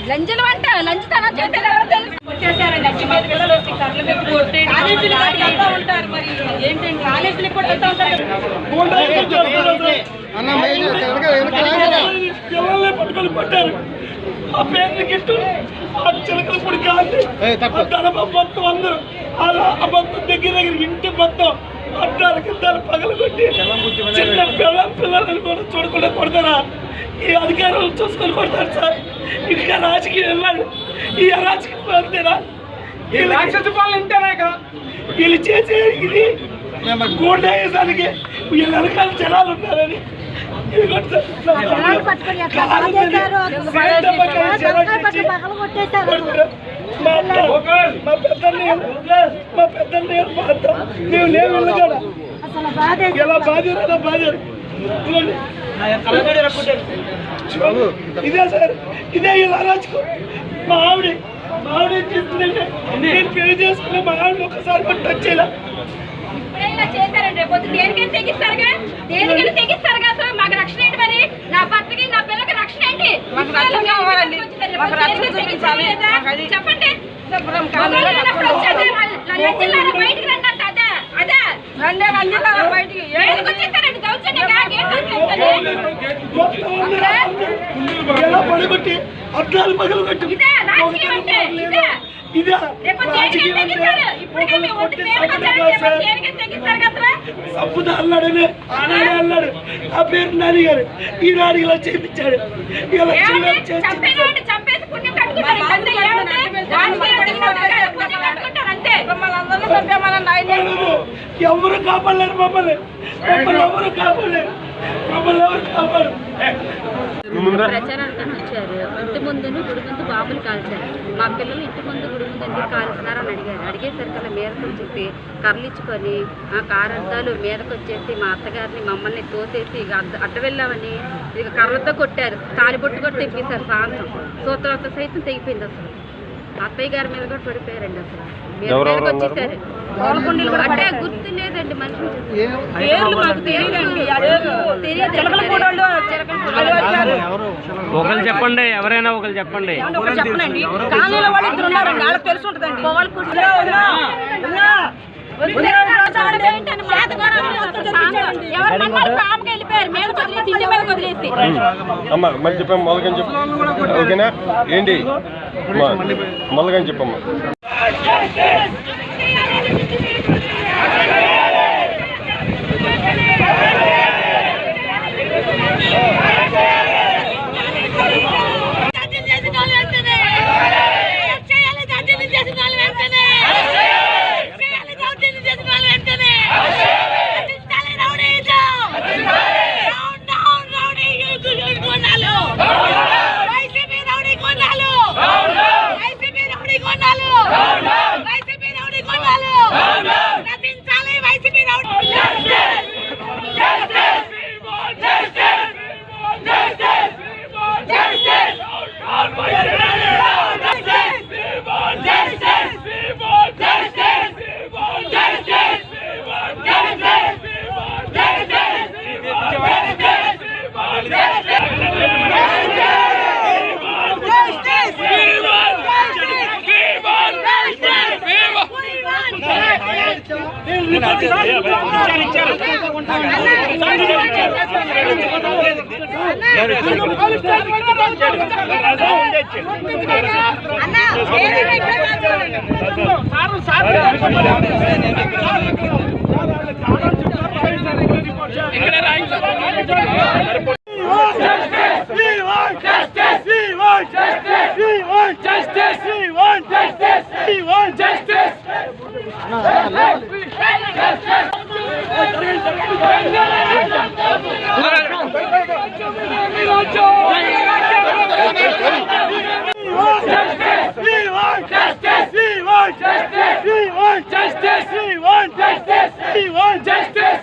లంచలు అంట లంచుతానా చేసేది ఎవరో తెలుసు వచ్చేసారండి. అచ్చి మీద పిల్లలు వచ్చి కర్రలు పెట్టి కాలేజీలు వెళ్తూ ఉంటారు. మరి ఏంటండి కాలేజీలకు కూడా వెళ్తూ ఉంటారు. పిల్లల్ని పట్టుకొని కొట్టారు. ఆ పేర్లు గిట్టు ఆ చిలకల పొడి కాదు మొత్తం అందరూ అలా ఆ మొత్తం దగ్గర ఇంటి మొత్తం అడ్డాలు కిందాలు పగలు కొట్టి చిన్న పిల్లలని కూడా చూడకుండా కొడతారా? ఈ అధికారులు చూసుకొని కొడతారు సార్. ఇంకా రాజకీయం వెళ్ళాడు. ఈ అరాజకీయం అంతేనా? ఈ రాక్షస పాలన ఇంటేనాక వీళ్ళు చేసే ఇది గూండాయిజానికి వీళ్ళ వెనకాల జనాలు ఉన్నారని మా పెద్దల్ని మేము లేవు వెళ్ళగాడ ఎలా బాధ్యత బాధ్యత ఇదే సార్. ఇదే వీళ్ళ అరాజకం. మా ఆవిడ చేస్తుందంటే నేను పెళ్లి చేసుకునే మా ఆవిడ ఒకసారి కూడా టచ్ చేయాల. చేశారండి దేనికైనా తెగిస్తారుగా అసలు మాకు రక్షణ ఏంటి? మరి నా భర్తకి నా పిల్లలకి రక్షణ ఏంటి? చెప్పండి. బయటికి రండి అంట. అదే బయటికి వచ్చేస్తారండి పడగొట్టి అద్దాలు పగలు కొట్టి సంపుదా అన్నాడనే ఆనాడే అన్నాడు. ఆ పేరు నాని గారు ఈనాడు ఇలా చేయించాడు. ఎవరు కాపాడలేరు మమ్మల్ని. ఎవరు కాపాడలేరు. మమ్మల్ని ఎవరు కాపాడు. ప్రచారానికి ఇచ్చారు. ఇంటి ముందును గుడి ముందు బాబులు కాల్చారు. మా పిల్లలు ఇంటి ముందు గుడి ముందు ఎందుకు కాల్స్తున్నారని అడిగారు. అడిగేసరికి మీదకు వచ్చేసి కర్రలిచ్చుకొని ఆ కారు అద్దాలు మీదకు వచ్చేసి మా అత్తగారిని మమ్మల్ని తోసేసి ఇక అడ్డ వెళ్ళామని ఇక కర్రతో కొట్టారు. తాలిబొట్టు కూడా తెప్పిస్తారు. సాయంత్రం సూత్రాలతో సైతం తెగిపోయింది. అసలు అత్తయ్య గారి మీద కూడా పడిపోయారండి. అసలు మీదకి వచ్చేసారు. అంటే గుర్తు లేదండి. మనిషి పేర్లు మాకు తెలియదండి. ఒకరు చెప్పండి. ఎవరైనా ఒకరు చెప్పండి. చెప్పండి. కాలనీలో వాళ్ళు ఇద్దరు ఉన్నారండి. వాళ్ళకి తెలిసి ఉంటుందండి. అమ్మా మళ్ళీ చెప్పమ్మా. మొదలుగా చెప్పు. ఓకేనా? ఏంటి మొదలుగా చెప్పమ్మా. justice.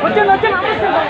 వచ్చాను